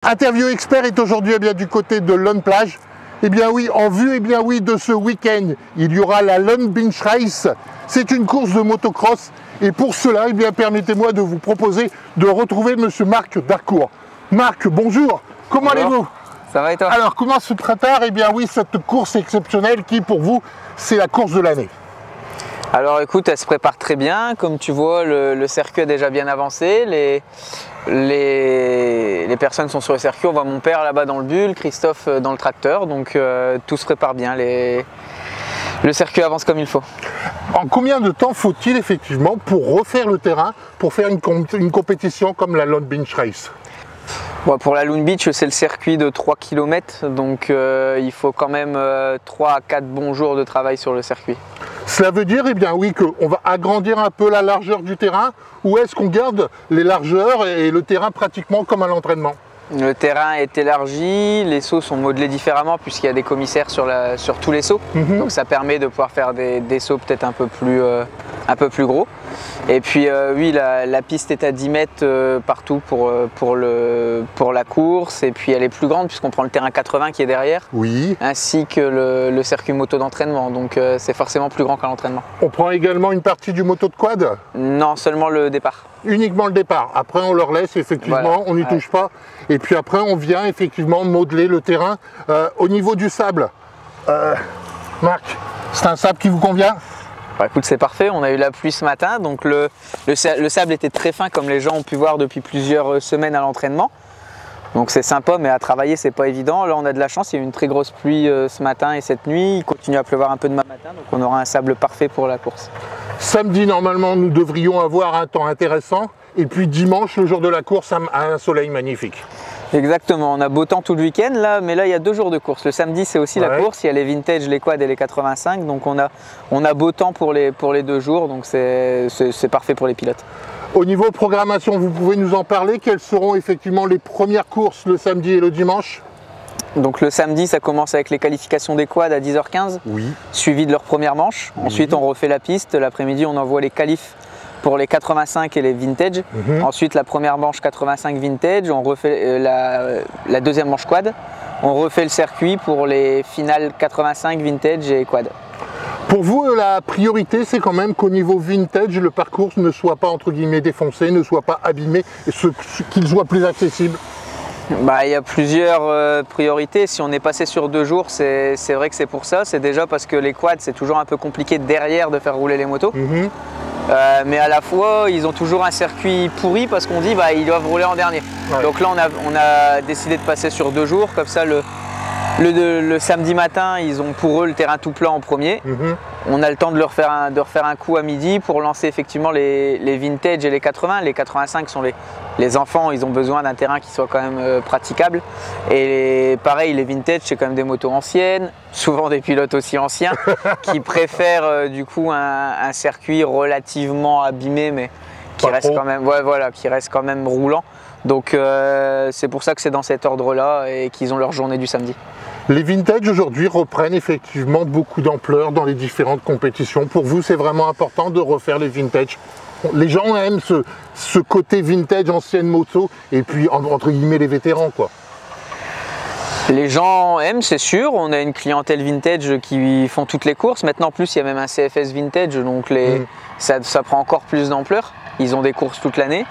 Interview Expert est aujourd'hui du côté de Lone Plage. Oui, en vue de ce week-end, il y aura la Lone Beach Race. C'est une course de motocross et pour cela, permettez-moi de vous proposer de retrouver Monsieur Marc Darcourt. Marc, bonjour, comment allez-vous? Ça va et toi? Alors, comment se prépare cette course exceptionnelle qui, pour vous, c'est la course de l'année? Alors écoute, elle se prépare très bien. Comme tu vois, le circuit est déjà bien avancé. Les personnes sont sur le circuit. On voit mon père là-bas dans le bulle, Christophe dans le tracteur. Donc tout se prépare bien. Le circuit avance comme il faut. En combien de temps faut-il effectivement pour refaire le terrain, pour faire une compétition comme la Lone Beach Race? Bon, pour la Lone Beach, c'est le circuit de 3 km. Donc il faut quand même 3 à 4 bons jours de travail sur le circuit. Cela veut dire oui, qu'on va agrandir un peu la largeur du terrain, ou est-ce qu'on garde les largeurs et le terrain pratiquement comme à l'entraînement? Le terrain est élargi, les sauts sont modelés différemment puisqu'il y a des commissaires sur tous les sauts. Donc ça permet de pouvoir faire des sauts peut-être un peu plus gros. Et puis oui, la piste est à 10 mètres partout pour la course. Et puis elle est plus grande puisqu'on prend le terrain 80 qui est derrière. Oui. Ainsi que le circuit moto d'entraînement. Donc c'est forcément plus grand qu'à l'entraînement. On prend également une partie du moto de quad? Non, seulement le départ. Uniquement le départ. Après on leur laisse effectivement, voilà. On n'y touche pas. Et puis après on vient effectivement modeler le terrain. Au niveau du sable, Marc, c'est un sable qui vous convient? Bah, écoute, c'est parfait, on a eu la pluie ce matin, donc le sable était très fin comme les gens ont pu voir depuis plusieurs semaines à l'entraînement. Donc c'est sympa, mais à travailler c'est pas évident. Là on a de la chance, il y a eu une très grosse pluie ce matin et cette nuit, il continue à pleuvoir un peu demain matin, donc on aura un sable parfait pour la course. Samedi normalement nous devrions avoir un temps intéressant, et puis dimanche, le jour de la course, un soleil magnifique. Exactement, on a beau temps tout le week-end là, mais là il y a 2 jours de course. Le samedi c'est aussi la course, il y a les vintage, les quads et les 85, donc on a beau temps pour les 2 jours, donc c'est parfait pour les pilotes. Au niveau programmation, vous pouvez nous en parler? Quelles seront effectivement les premières courses le samedi et le dimanche? Donc le samedi ça commence avec les qualifications des quads à 10h15, oui. Suivi de leur première manche. Oui. Ensuite on refait la piste, l'après-midi on envoie les qualifs pour les 85 et les vintage. Ensuite la première manche 85 vintage, on refait la deuxième manche quad. On refait le circuit pour les finales 85 vintage et quad. Pour vous, la priorité, c'est quand même qu'au niveau vintage, le parcours ne soit pas entre guillemets défoncé, ne soit pas abîmé, et qu'il soit plus accessible? Bah, il y a plusieurs priorités. Si on est passé sur 2 jours, c'est vrai que c'est pour ça. C'est déjà parce que les quads, c'est toujours un peu compliqué derrière de faire rouler les motos. Mais à la fois, ils ont toujours un circuit pourri parce qu'on dit ils doivent rouler en dernier. Ouais. Donc là, on a décidé de passer sur 2 jours. Comme ça, le samedi matin, ils ont pour eux le terrain tout plat en premier. On a le temps de refaire un coup à midi pour lancer effectivement les vintage et les 80. Les 85 sont les enfants, ils ont besoin d'un terrain qui soit quand même praticable. Et pareil, les vintage, c'est quand même des motos anciennes, souvent des pilotes aussi anciens, qui préfèrent du coup un circuit relativement abîmé, mais qui reste quand même roulant. Donc c'est pour ça que c'est dans cet ordre-là et qu'ils ont leur journée du samedi. Les vintage aujourd'hui reprennent effectivement beaucoup d'ampleur dans les différentes compétitions. Pour vous, c'est vraiment important de refaire les vintage? Les gens aiment ce côté vintage, ancienne moto, et puis entre guillemets les vétérans, quoi. Les gens aiment, c'est sûr. On a une clientèle vintage qui font toutes les courses. Maintenant, en plus, il y a même un CFS vintage, donc ça prend encore plus d'ampleur. Ils ont des courses toute l'année.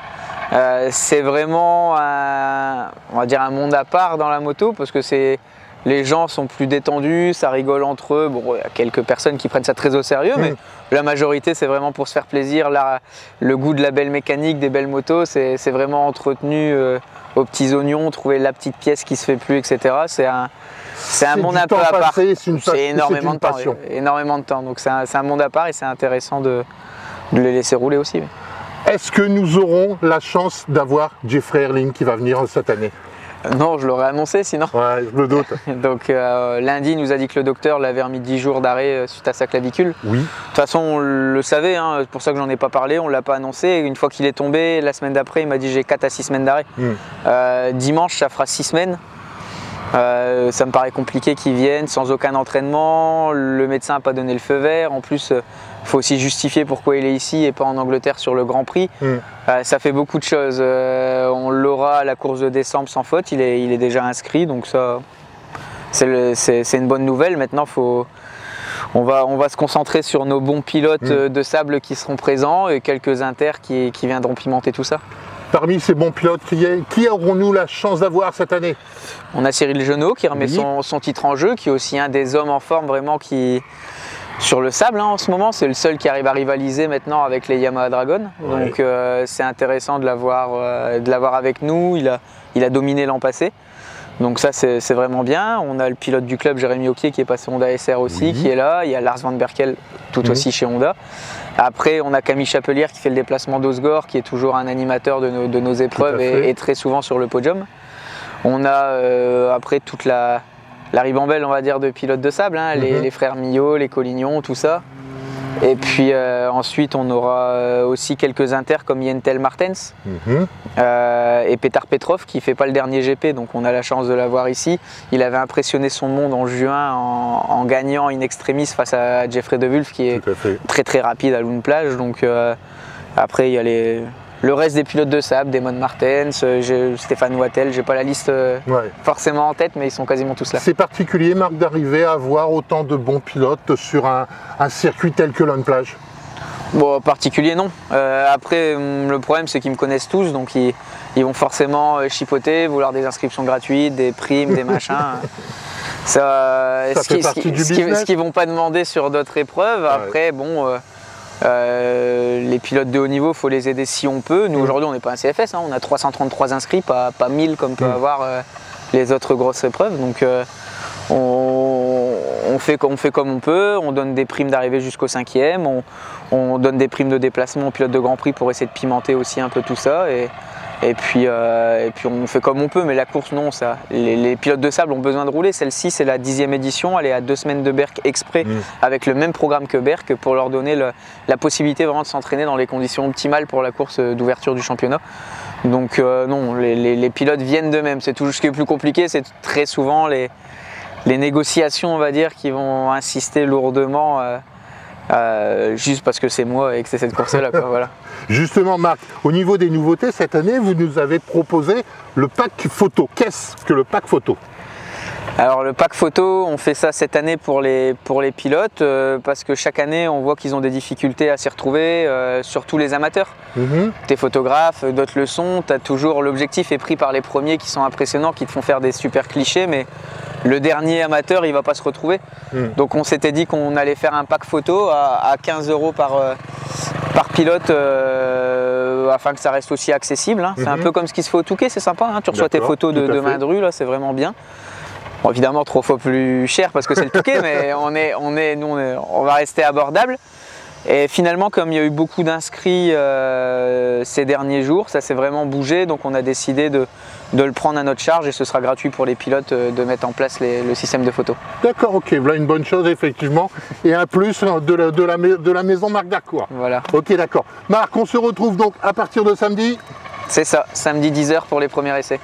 C'est vraiment on va dire un monde à part dans la moto parce que les gens sont plus détendus, ça rigole entre eux. Bon, il y a quelques personnes qui prennent ça très au sérieux, mais la majorité c'est vraiment pour se faire plaisir. Là, le goût de la belle mécanique, des belles motos, c'est vraiment entretenu aux petits oignons, trouver la petite pièce qui se fait plus, etc. C'est un monde un peu à part. C'est énormément de temps. Énormément de temps. Donc c'est un monde à part et c'est intéressant de les laisser rouler aussi. Est-ce que nous aurons la chance d'avoir Jeffrey Herlings qui va venir cette année? Non, je l'aurais annoncé sinon. Ouais, je me doute. Donc lundi, il nous a dit que le docteur l'avait remis 10 jours d'arrêt suite à sa clavicule. Oui. De toute façon, on le savait, c'est pour ça que j'en ai pas parlé, on ne l'a pas annoncé. Une fois qu'il est tombé, la semaine d'après, il m'a dit j'ai 4 à 6 semaines d'arrêt. Dimanche, ça fera 6 semaines. Ça me paraît compliqué qu'il vienne sans aucun entraînement. Le médecin n'a pas donné le feu vert. En plus, faut aussi justifier pourquoi il est ici et pas en Angleterre sur le Grand Prix. Ça fait beaucoup de choses. On l'aura à la course de décembre sans faute, il est déjà inscrit, donc ça c'est une bonne nouvelle. Maintenant on va se concentrer sur nos bons pilotes de sable qui seront présents et quelques inters qui viendront pimenter tout ça. Parmi ces bons pilotes, qui aurons-nous la chance d'avoir cette année? On a Cyril Genot qui remet son titre en jeu, qui est aussi un des hommes en forme vraiment sur le sable en ce moment. C'est le seul qui arrive à rivaliser maintenant avec les Yamaha Dragon. Ouais. Donc c'est intéressant de l'avoir avec nous. Il a dominé l'an passé. Donc ça c'est vraiment bien. On a le pilote du club Jérémy Auquier qui est passé Honda SR aussi, qui est là. Il y a Lars Van Berkel tout aussi chez Honda. Après on a Camille Chapelière qui fait le déplacement d'Osgore, qui est toujours un animateur de nos épreuves et très souvent sur le podium. On a après toute la ribambelle, on va dire, de pilotes de sable, les frères Millot, les Collignon, tout ça. Et puis ensuite on aura aussi quelques inters comme Yentel Martens et Petar Petrov qui fait pas le dernier GP, donc on a la chance de l'avoir ici. Il avait impressionné son monde en juin en gagnant in extremis face à Jeffrey De Wulf qui est très rapide à Lune Plage. Donc après il y a le reste des pilotes de sable, Damon Martens, Stéphane Wattel, j'ai pas la liste forcément en tête, mais ils sont quasiment tous là. C'est particulier, Marc, d'arriver à avoir autant de bons pilotes sur un circuit tel que Lone Plage? Bon, particulier non. Après, le problème c'est qu'ils me connaissent tous, donc ils vont forcément chipoter, vouloir des inscriptions gratuites, des primes, des machins. Ce qu'ils vont pas demander sur d'autres épreuves. Après, bon... les pilotes de haut niveau, il faut les aider si on peut. Nous aujourd'hui on n'est pas un CFS, on a 333 inscrits, pas 1000 comme peut avoir les autres grosses épreuves. Donc on fait comme on peut, on donne des primes d'arrivée jusqu'au 5e, on donne des primes de déplacement aux pilotes de Grand Prix pour essayer de pimenter aussi un peu tout ça. Et puis on fait comme on peut, mais la course non, ça. Les pilotes de sable ont besoin de rouler. Celle-ci c'est la 10e édition, elle est à 2 semaines de Berck exprès avec le même programme que Berck pour leur donner la possibilité vraiment de s'entraîner dans les conditions optimales pour la course d'ouverture du championnat. Donc non, les pilotes viennent d'eux-mêmes. C'est tout ce qui est plus compliqué, c'est très souvent les négociations, on va dire, qui vont insister lourdement. Juste parce que c'est moi et que c'est cette course-là. Voilà. Justement, Marc, au niveau des nouveautés, cette année, vous nous avez proposé le pack photo. Qu'est-ce que le pack photo? Alors le pack photo, on fait ça cette année pour les pilotes parce que chaque année on voit qu'ils ont des difficultés à s'y retrouver, surtout les amateurs. T'es photographe, d'autres le sont, l'objectif est pris par les premiers qui sont impressionnants, qui te font faire des super clichés, mais le dernier amateur il va pas se retrouver. Donc on s'était dit qu'on allait faire un pack photo à 15 € par pilote afin que ça reste aussi accessible. C'est un peu comme ce qui se fait au Touquet, c'est sympa, tu reçois tes photos de main de rue, là c'est vraiment bien. Bon, évidemment 3 fois plus cher parce que c'est le Touquet, mais on va rester abordable. Et finalement, comme il y a eu beaucoup d'inscrits ces derniers jours, ça s'est vraiment bougé, donc on a décidé de le prendre à notre charge et ce sera gratuit pour les pilotes de mettre en place le système de photo. D'accord, ok, voilà une bonne chose effectivement, et un plus de la maison Marc Darcourt. Voilà. Ok, d'accord. Marc, on se retrouve donc à partir de samedi? C'est ça, samedi 10 h pour les premiers essais.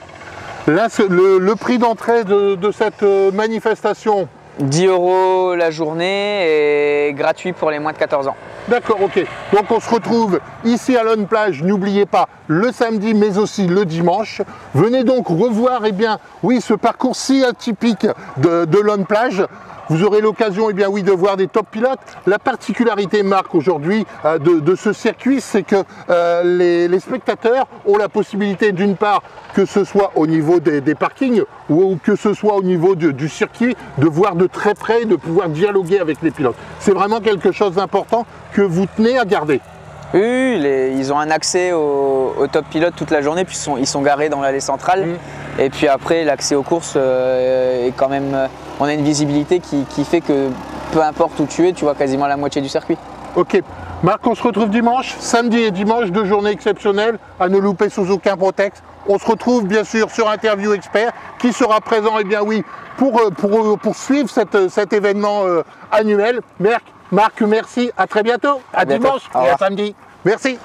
Là, le prix d'entrée de cette manifestation? 10 € la journée et gratuit pour les moins de 14 ans. D'accord, ok. Donc on se retrouve ici à Lone Plage, n'oubliez pas, le samedi mais aussi le dimanche. Venez donc revoir, ce parcours si atypique de Lone Plage. Vous aurez l'occasion de voir des top pilotes. La particularité, Marc, aujourd'hui de ce circuit, c'est que les spectateurs ont la possibilité, d'une part, que ce soit au niveau des parkings ou que ce soit au niveau du circuit, de voir de très près, de pouvoir dialoguer avec les pilotes. C'est vraiment quelque chose d'important que vous tenez à garder. Oui, ils ont un accès aux top pilotes toute la journée, puis ils sont garés dans l'allée centrale. Et puis après, l'accès aux courses est quand même... on a une visibilité qui fait que peu importe où tu es, tu vois quasiment la moitié du circuit. Ok. Marc, on se retrouve dimanche, samedi et dimanche, 2 journées exceptionnelles, à ne louper sous aucun prétexte. On se retrouve bien sûr sur Interview Expert, qui sera présent pour suivre cet événement annuel. Marc, merci, à très bientôt, à dimanche et à samedi. Merci.